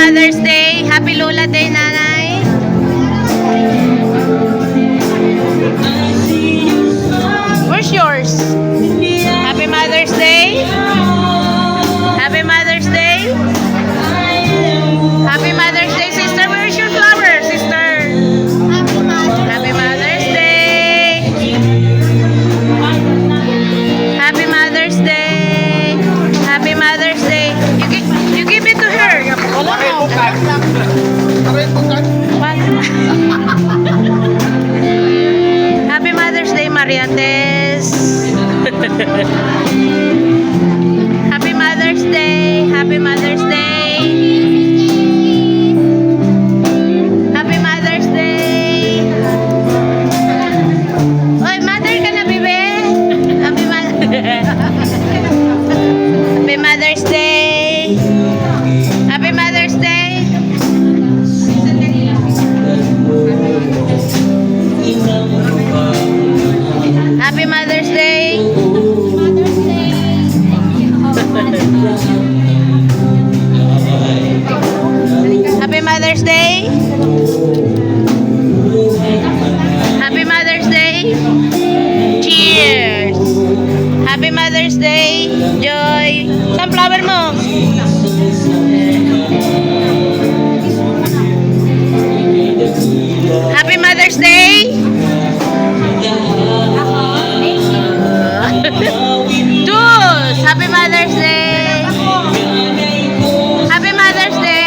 Mother's Day. Happy Lola Day, Nanay. Where's yours? Happy Mother's Day. Happy Mother's Day. Happy Mother's Day, sister. Where's your flower, sister? Happy Mother's Day. Happy Mother's Day. Happy Mother's Day. You give it to her. Wala mo. What? Happy Mother's Day, Mariates. Happy Mother's Day. Happy Mother's Day. Happy Mother's Day. Oy, mother ka na, bebe. Happy Happy Mother's Day. Happy Mother's Day. Happy Mother's Day. Happy Mother's Day. Happy Mother's Day. Cheers. Happy Mother's Day. Joy. Sunflower mo. Happy Mother's Day. Jules. Happy Mother's Day. Happy Mother's Day.